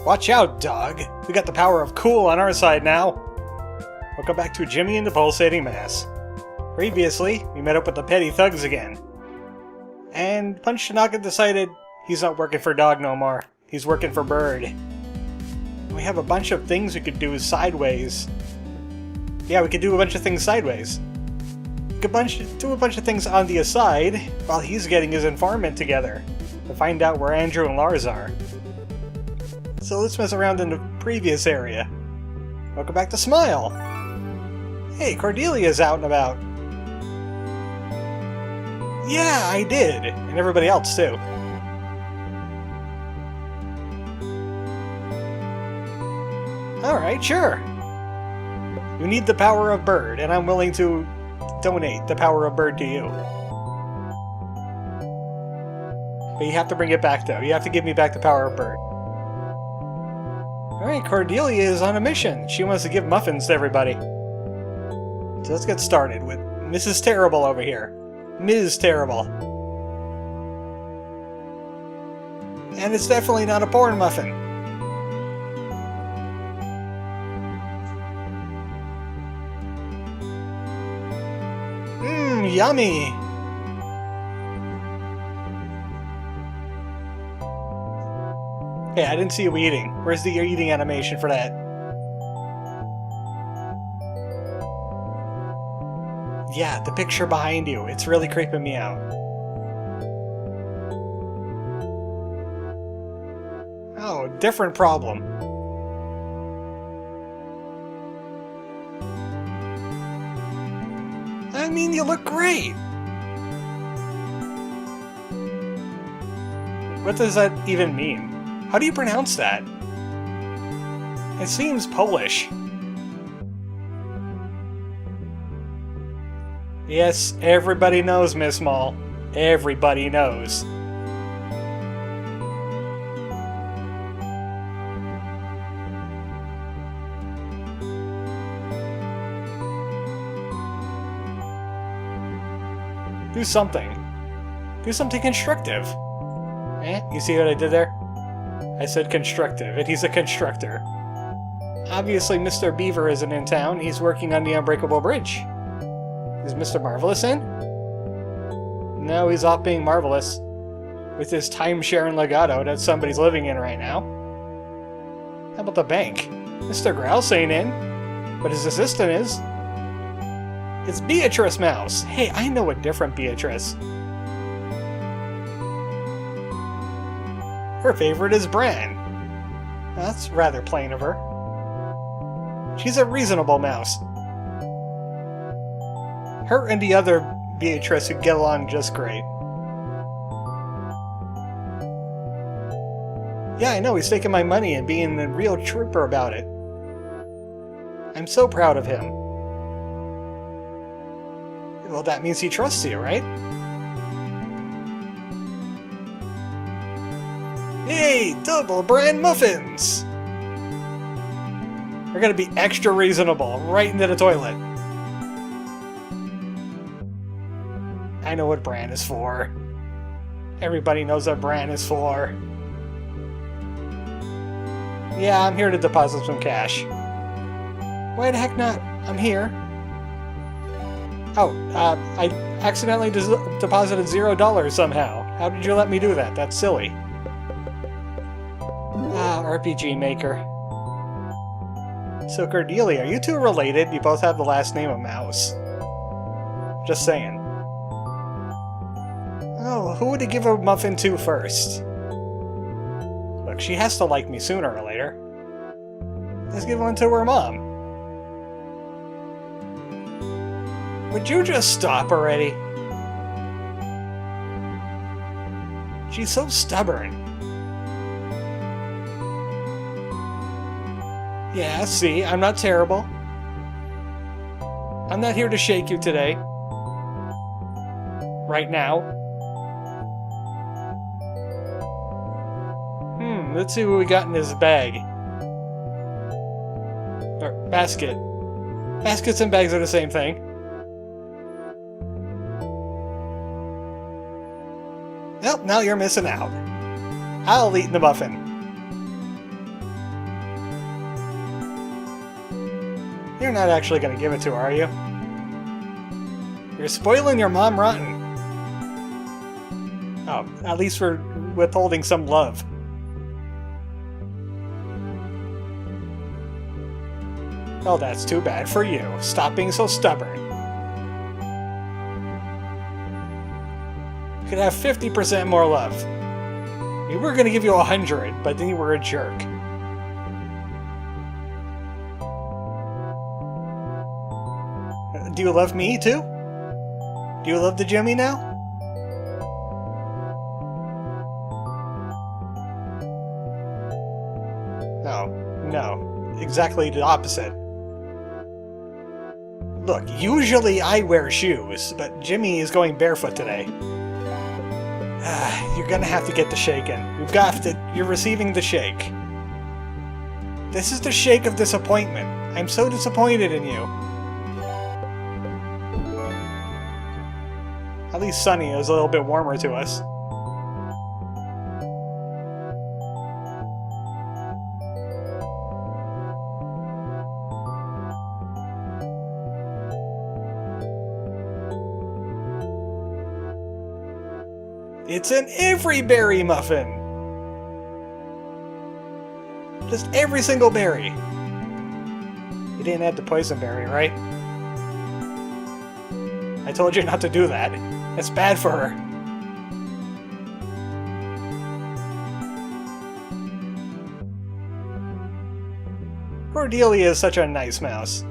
Watch out, dog. We got the power of cool on our side now. Welcome back to Jimmy and the Pulsating Mass. Previously, we met up with the petty thugs again. And Punch Tanaka decided he's not working for Dog no more. He's working for Bird. We have a bunch of things we could do sideways. Yeah, we could do a bunch of things sideways. We could do a bunch of things on the aside while he's getting his informant together to find out where Andrew and Lars are. So let's mess around in the previous area. Welcome back to Smile! Hey, Cordelia's out and about. Yeah, I did! And everybody else, too. Alright, sure. You need the power of Bird, and I'm willing to donate the power of Bird to you. But you have to bring it back, though. You have to give me back the power of Bird. Alright, Cordelia is on a mission. She wants to give muffins to everybody. So let's get started with Mrs. Terrible over here. Ms. Terrible. And it's definitely not a porn muffin. Mmm, yummy! Hey, I didn't see you eating. Where's the eating animation for that? Yeah, the picture behind you. It's really creeping me out. Oh, different problem. I mean, you look great! What does that even mean? How do you pronounce that? It seems Polish. Yes, everybody knows, Miss Mall. Everybody knows. Do something. Do something constructive. Eh? You see what I did there? I said constructive, and he's a constructor. Obviously, Mr. Beaver isn't in town. He's working on the Unbreakable Bridge. Is Mr. Marvelous in? No, he's off being marvelous. With his timeshare legato that somebody's living in right now. How about the bank? Mr. Grouse ain't in, but his assistant is. It's Beatrice Mouse. Hey, I know a different Beatrice. Her favorite is Bran. That's rather plain of her. She's a reasonable mouse. Her and the other Beatrice would get along just great. Yeah, I know, he's taking my money and being a real trooper about it. I'm so proud of him. Well, that means he trusts you, right? Hey, double brand muffins! We're gonna be extra reasonable, right into the toilet. I know what Bran is for. Everybody knows what Bran is for. Yeah, I'm here to deposit some cash. Why the heck not? I'm here. Oh, I accidentally deposited $0 somehow. How did you let me do that? That's silly. Ah, RPG Maker. So Cordelia, are you two related? You both have the last name of Mouse. Just saying. Oh, who would he give a muffin to first? Look, she has to like me sooner or later. Let's give one to her mom. Would you just stop already? She's so stubborn. Yeah, see, I'm not terrible. I'm not here to shake you today. Right now. Let's see what we got in this bag. Or basket. Baskets and bags are the same thing. Well, now you're missing out. I'll eat the muffin. You're not actually gonna give it to her, are you? You're spoiling your mom rotten. Oh, at least we're withholding some love. Oh, that's too bad for you. Stop being so stubborn. You could have 50% more love. We were gonna give you 100, but then you were a jerk. Do you love me, too? Do you love the Jimmy now? No. Exactly the opposite. Look, usually I wear shoes, but Jimmy is going barefoot today. You're gonna have to get the shaken. You're receiving the shake. This is the shake of disappointment. I'm so disappointed in you. At least Sunny is a little bit warmer to us. It's an every berry muffin! Just every single berry. You didn't add the poison berry, right? I told you not to do that. It's bad for her. Cordelia is such a nice mouse.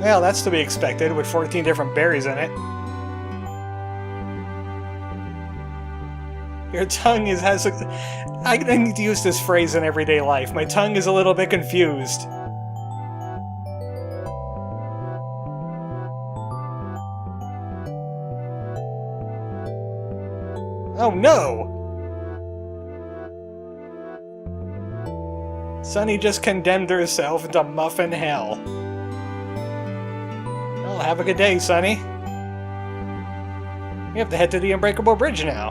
Well, that's to be expected, with 14 different berries in it. Your tongue has a... I need to use this phrase in everyday life. My tongue is a little bit confused. Oh no! Sunny just condemned herself into muffin hell. Well, have a good day, Sunny. We have to head to the Unbreakable Bridge now.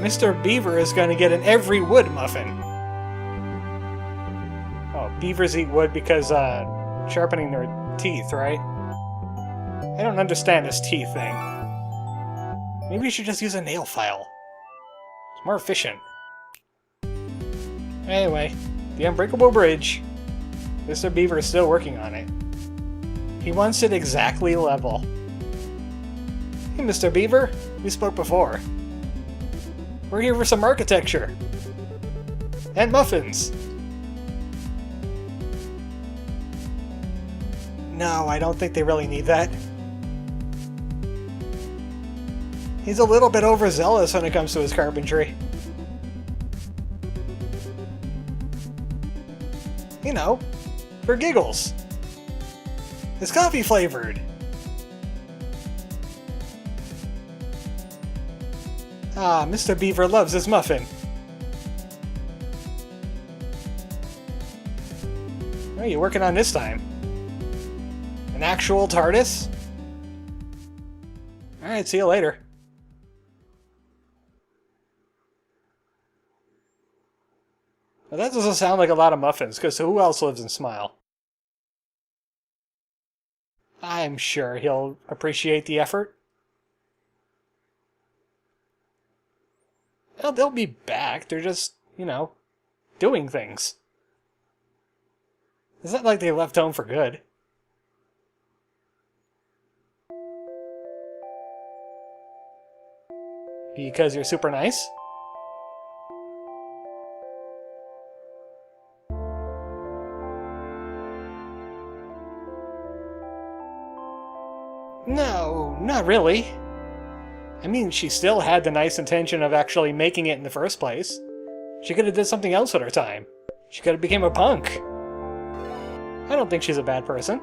Mr. Beaver is going to get an every wood muffin. Oh, beavers eat wood because, sharpening their teeth, right? I don't understand this teeth thing. Maybe you should just use a nail file. It's more efficient. Anyway, the Unbreakable Bridge. Mr. Beaver is still working on it. He wants it exactly level. Hey, Mr. Beaver. We spoke before. We're here for some architecture. And muffins. No, I don't think they really need that. He's a little bit overzealous when it comes to his carpentry. You know, for giggles. It's coffee flavored. Ah, Mr. Beaver loves his muffin. What are you working on this time? An actual TARDIS? Alright, see you later. Well, that doesn't sound like a lot of muffins, because who else lives in Smile? I'm sure he'll appreciate the effort. Well, they'll be back. They're just, you know, doing things. It's not like they left home for good. Because you're super nice? No, not really. I mean, she still had the nice intention of actually making it in the first place. She could have did something else with her time. She could have become a punk. I don't think she's a bad person.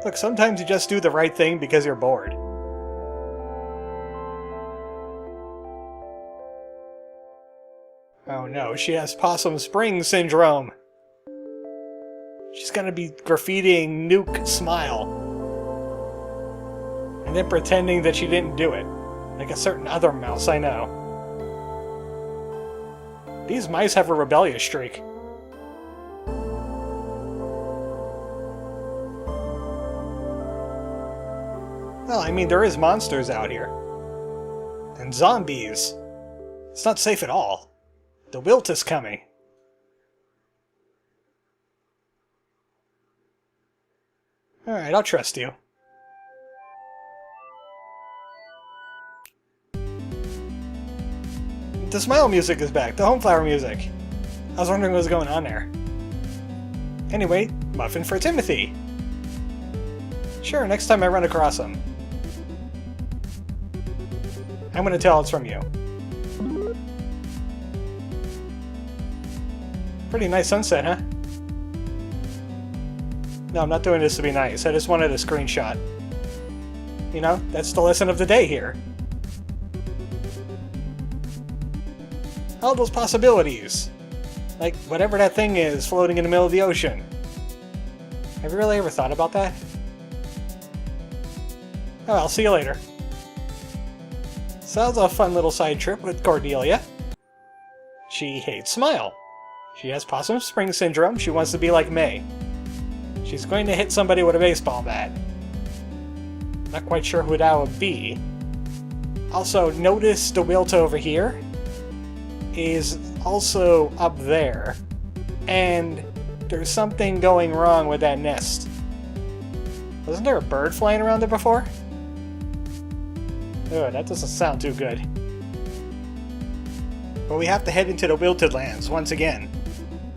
Look, sometimes you just do the right thing because you're bored. Oh no, she has Possum Springs syndrome. She's gonna be graffitiing Nuke Smile. And then pretending that she didn't do it. Like a certain other mouse I know. These mice have a rebellious streak. Well, I mean, there is monsters out here. And zombies. It's not safe at all. The wilt is coming. Alright, I'll trust you. The smile music is back. The home flower music. I was wondering what was going on there. Anyway, muffin for Timothy. Sure, next time I run across him. I'm gonna tell it's from you. Pretty nice sunset, huh? No, I'm not doing this to be nice. I just wanted a screenshot. You know, that's the lesson of the day here. All those possibilities. Like, whatever that thing is floating in the middle of the ocean. Have you really ever thought about that? Oh, I'll see you later. Sounds a fun little side trip with Cordelia. She hates Smile. She has Possum Spring Syndrome. She wants to be like May. She's going to hit somebody with a baseball bat. Not quite sure who that would be. Also, notice the wilt over here is also up there. And there's something going wrong with that nest. Wasn't there a bird flying around there before? Oh, that doesn't sound too good. But we have to head into the Wilted Lands once again.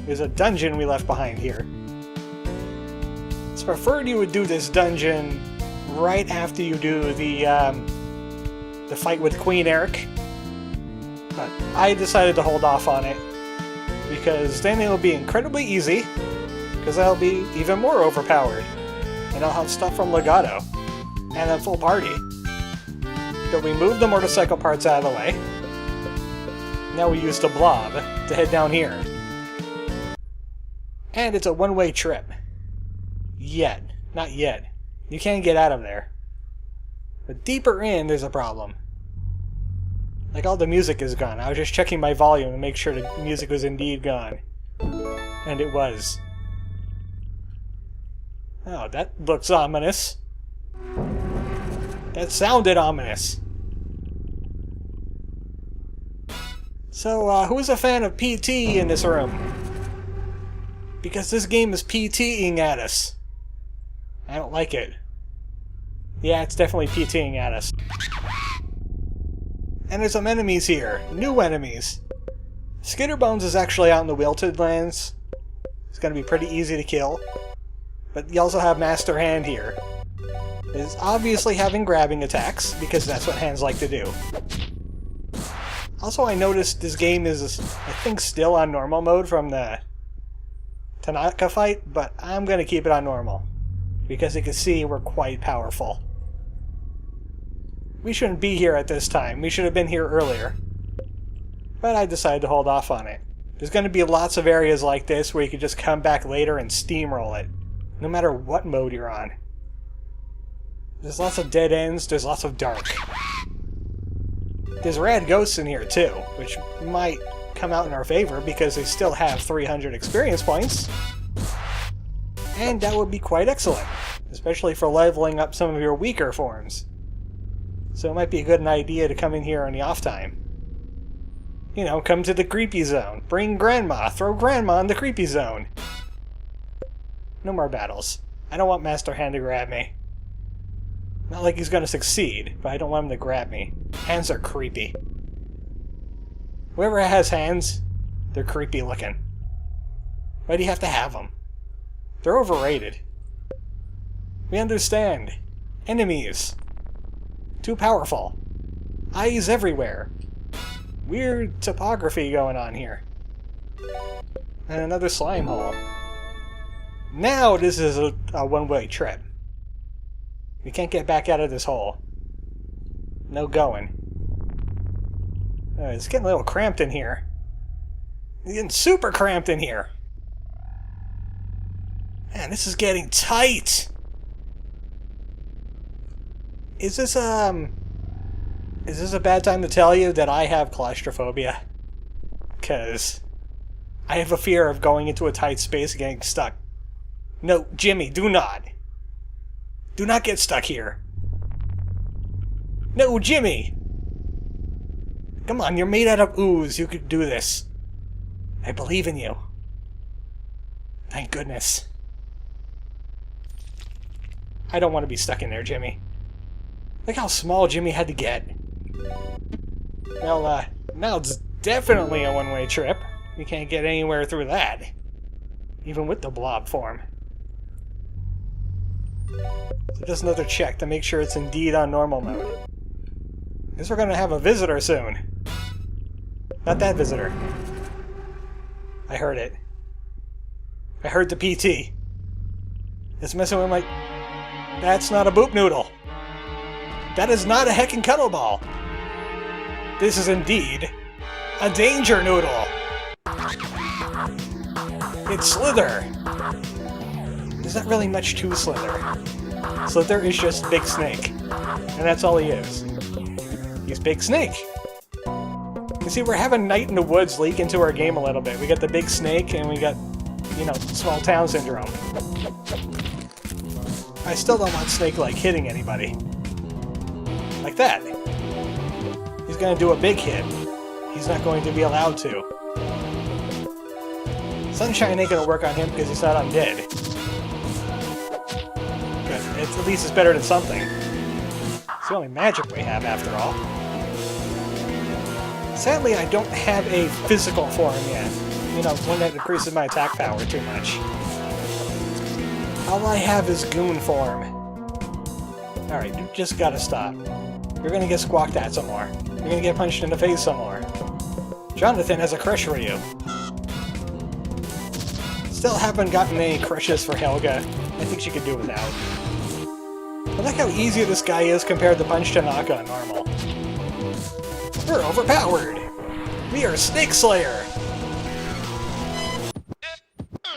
There's a dungeon we left behind here. It's preferred you would do this dungeon right after you do the fight with Queen Eric. But I decided to hold off on it, because then it'll be incredibly easy, because I'll be even more overpowered. And I'll have stuff from Legato, and a full party. But we moved the motorcycle parts out of the way. Now we use the blob to head down here. And it's a one-way trip. Yet. Not yet. You can't get out of there. But deeper in, there's a problem. Like, all the music is gone. I was just checking my volume to make sure the music was indeed gone. And it was. Oh, that looks ominous. That sounded ominous. So, who's a fan of PT in this room? Because this game is PTing at us. I don't like it. Yeah, it's definitely PTing at us. And there's some enemies here. New enemies. Skitterbones is actually out in the Wilted Lands. It's gonna be pretty easy to kill. But you also have Master Hand here. It's obviously having grabbing attacks, because that's what hands like to do. Also, I noticed this game is, I think, still on normal mode from the Tanaka fight, but I'm gonna keep it on normal. Because you can see we're quite powerful. We shouldn't be here at this time. We should have been here earlier. But I decided to hold off on it. There's going to be lots of areas like this where you can just come back later and steamroll it. No matter what mode you're on. There's lots of dead ends. There's lots of dark. There's rad ghosts in here too, which might come out in our favor because they still have 300 experience points. And that would be quite excellent. Especially for leveling up some of your weaker forms. So it might be a good idea to come in here on the off time. You know, come to the creepy zone. Bring Grandma. Throw Grandma in the creepy zone. No more battles. I don't want Master Hand to grab me. Not like he's gonna succeed, but I don't want him to grab me. Hands are creepy. Whoever has hands, they're creepy looking. Why do you have to have them? They're overrated. We understand. Enemies. Too powerful. Eyes everywhere. Weird topography going on here. And another slime hole. Now this is a one-way trip. We can't get back out of this hole. No going. It's getting a little cramped in here. It's getting super cramped in here. Man, this is getting tight! Is this a bad time to tell you that I have claustrophobia? Because I have a fear of going into a tight space and getting stuck. No, Jimmy, do not! Do not get stuck here! No, Jimmy! Come on, you're made out of ooze. You could do this. I believe in you. Thank goodness. I don't want to be stuck in there, Jimmy. Look how small Jimmy had to get. Well, now it's definitely a one-way trip. You can't get anywhere through that. Even with the blob form. So just another check to make sure it's indeed on normal mode. Guess we're gonna have a visitor soon. Not that visitor. I heard it. I heard the PT. It's messing with my... That's not a boop noodle. That is not a heckin' cuddle ball. This is indeed a danger noodle. It's Slither. There's not really much to Slither. Slither is just Big Snake. And that's all he is. He's Big Snake. You see, we're having Night in the Woods leak into our game a little bit. We got the Big Snake and we got, you know, Small Town Syndrome. I still don't want Snake, like, hitting anybody. Like that. He's gonna do a big hit. He's not going to be allowed to. Sunshine ain't gonna work on him because he's not undead. But at least it's better than something. It's the only magic we have, after all. Sadly, I don't have a physical form yet. You know, one that increases my attack power too much. All I have is goon form. Alright, you just gotta stop. You're gonna get squawked at some more. You're gonna get punched in the face some more. Jonathan has a crush for you. Still haven't gotten any crushes for Helga. I think she could do without. I like how easy this guy is compared to Punch Tanaka on normal. We're overpowered! We are Snake Slayer!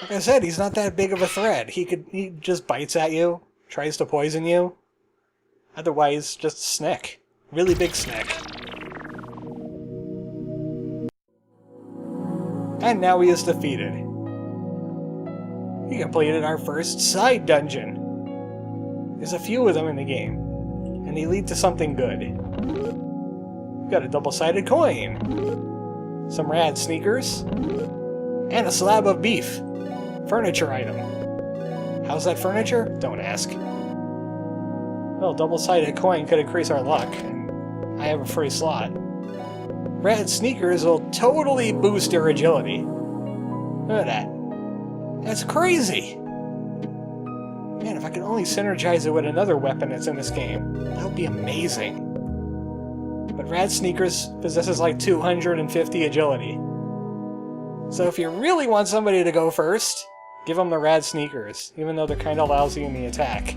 Like I said, he's not that big of a threat. He just bites at you, tries to poison you. Otherwise, just Snick. Really big Snick. And now he is defeated. We completed our first side dungeon. There's a few of them in the game, and they lead to something good. We got a double-sided coin, some rad sneakers, and a slab of beef. Furniture item. How's that furniture? Don't ask. Well, double-sided coin could increase our luck, and I have a free slot. Rad sneakers will totally boost your agility. Look at that. That's crazy! Man, if I could only synergize it with another weapon that's in this game, that would be amazing. But Rad Sneakers possesses like 250 agility. So if you really want somebody to go first, give them the Rad Sneakers, even though they're kinda lousy in the attack.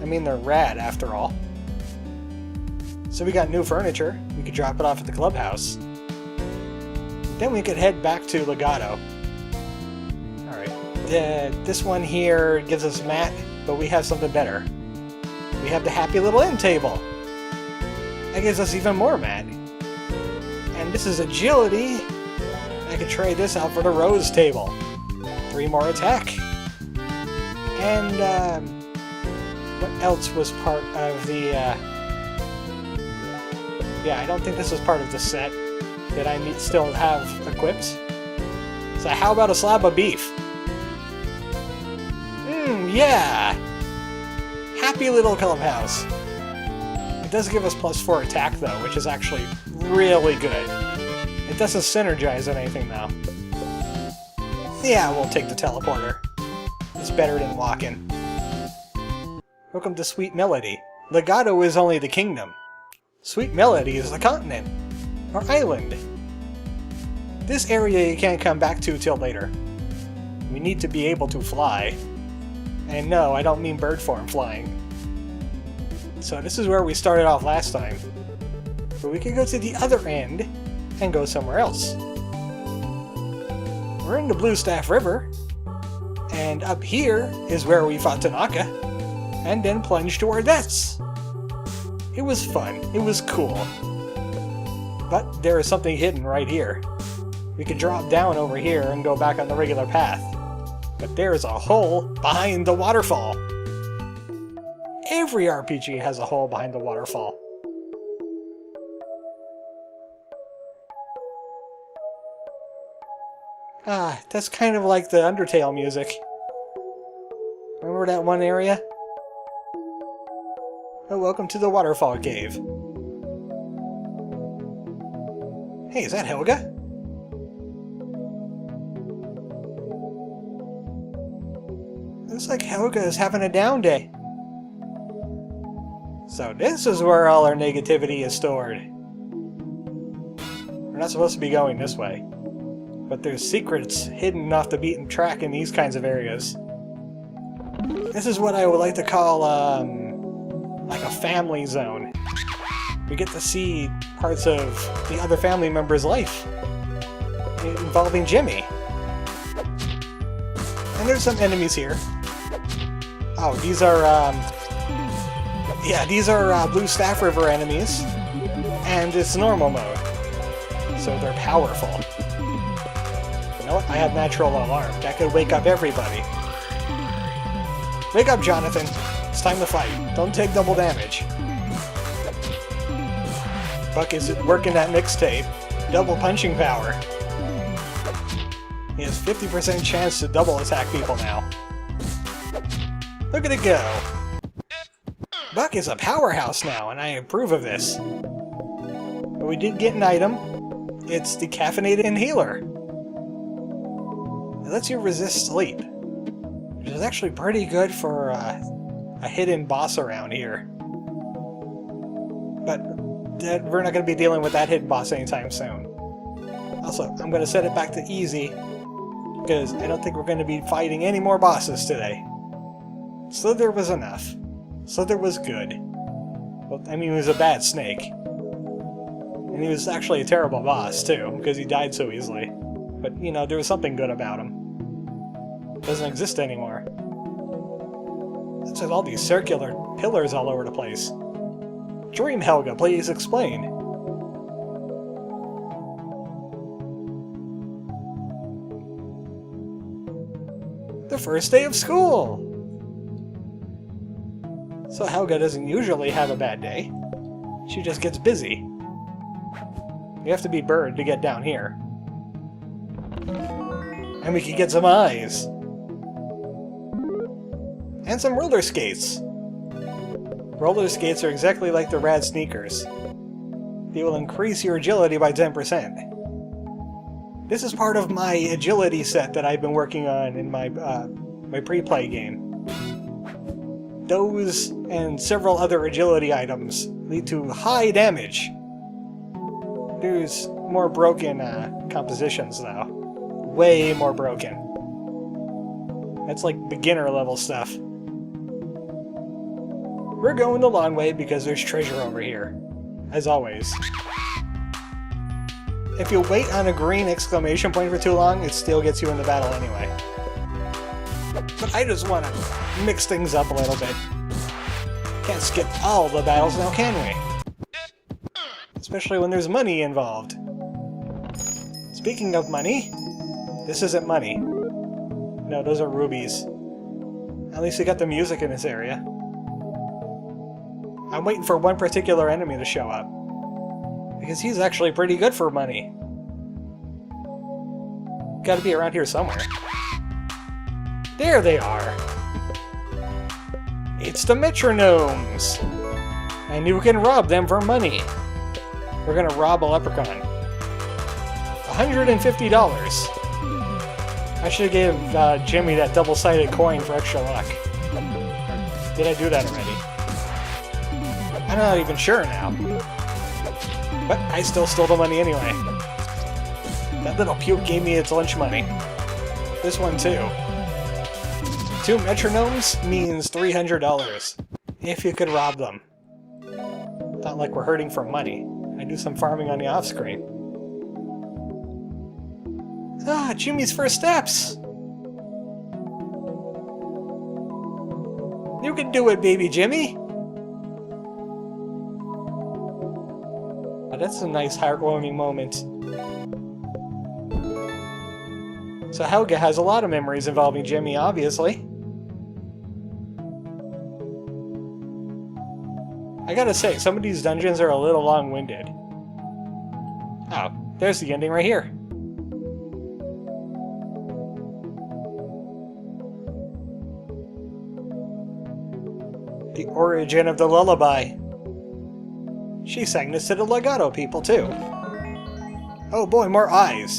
I mean, they're rad, after all. So we got new furniture. We could drop it off at the clubhouse. Then we could head back to Legato. Alright. This one here gives us mat, but we have something better. We have the Happy Little End table. That gives us even more mat. And this is agility. I could trade this out for the Rose table. 3 more attack. And, what else was part of the, yeah, I don't think this was part of the set that I still have equipped. So how about a slab of beef? Yeah! Happy little clubhouse. It does give us +4 attack, though, which is actually really good. It doesn't synergize on anything, though. Yeah, we'll take the teleporter. It's better than walking. Welcome to Sweet Melody. Legato is only the kingdom. Sweet Melody is the continent, or island. This area you can't come back to till later. We need to be able to fly. And no, I don't mean bird form flying. So this is where we started off last time. But we can go to the other end and go somewhere else. We're in the Blue Staff River, And up here is where we fought Tanaka, and then plunged to our deaths. It was fun. It was cool. But there is something hidden right here. We could drop down over here and go back on the regular path. But there's a hole behind the waterfall. Every RPG has a hole behind the waterfall. Ah, that's kind of like the Undertale music. Remember that one area? Oh, welcome to the waterfall cave. Hey, is that Helga? Looks like Helga is having a down day. So this is where all our negativity is stored. We're not supposed to be going this way. But there's secrets hidden off the beaten track in these kinds of areas. This is what I would like to call, like a family zone. We get to see parts of the other family member's life involving Jimmy. And there's some enemies here. Oh, these are, yeah, these are Blue Staff River enemies. And it's normal mode. So they're powerful. You know what? I have natural alarm. That could wake up everybody. Wake up, Jonathan. It's time to fight. Don't take double damage. Buck is working that mixtape. Double punching power. He has 50% chance to double attack people now. Look at it go. Buck is a powerhouse now, and I approve of this. But we did get an item. It's the Caffeinated Inhaler. It lets you resist sleep, which is actually pretty good for a hidden boss around here. But we're not going to be dealing with that hidden boss anytime soon. Also, I'm going to set it back to easy, because I don't think we're going to be fighting any more bosses today. Slither was enough. Slither was good. Well, I mean, he was a bad snake. And he was actually a terrible boss, too, because he died so easily. But, you know, there was something good about him. Doesn't exist anymore. That's with all these circular pillars all over the place. Dream Helga, please explain. The first day of school! So Helga doesn't usually have a bad day. She just gets busy. You have to be Bird to get down here. And we can get some eyes. And some roller skates. Roller skates are exactly like the rad sneakers. They will increase your agility by 10%. This is part of my agility set that I've been working on in my my pre-play game. Those and several other agility items lead to high damage. There's more broken compositions though. Way more broken. That's like beginner level stuff. We're going the long way because there's treasure over here. As always. If you wait on a green exclamation point for too long, it still gets you in the battle anyway. But I just want to mix things up a little bit. Can't skip all the battles now, can we? Especially when there's money involved. Speaking of money, this isn't money. No, those are rubies. At least we got the music in this area. I'm waiting for one particular enemy to show up. Because he's actually pretty good for money. Gotta be around here somewhere. There they are! It's the Metronomes! And you can rob them for money. We're gonna rob a leprechaun. $150! I should have gave Jimmy that double-sided coin for extra luck. Or did I do that already? I'm not even sure now. But I still stole the money anyway. That little puke gave me its lunch money. This one too. 2 metronomes means $300. If you could rob them. Not like we're hurting for money. I do some farming on the off-screen. Ah, Jimmy's first steps! You can do it, baby Jimmy! Oh, that's a nice heartwarming moment. So Helga has a lot of memories involving Jimmy, obviously. I gotta say, some of these dungeons are a little long-winded. Oh, there's the ending right here. The origin of the lullaby. She sang this to the Legato people, too. Oh boy, more eyes.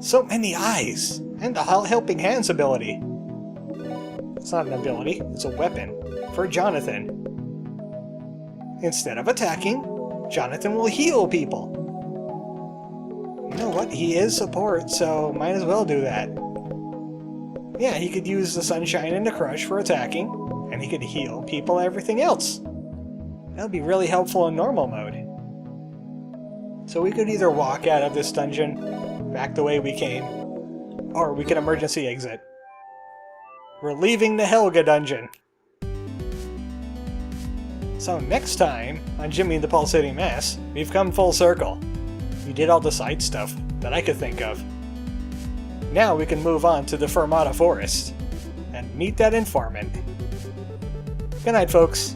So many eyes! And the Helping Hands ability. It's not an ability, it's a weapon. For Jonathan. Instead of attacking, Jonathan will heal people. You know what? He is support, so might as well do that. Yeah, he could use the Sunshine and the Crush for attacking, and he could heal people and everything else. That would be really helpful in normal mode. So we could either walk out of this dungeon, back the way we came, or we can emergency exit. We're leaving the Helga dungeon. So next time, on Jimmy and the Pulsating Mass, we've come full circle. We did all the side stuff that I could think of. Now we can move on to the Fermata Forest, and meet that informant. Good night, folks.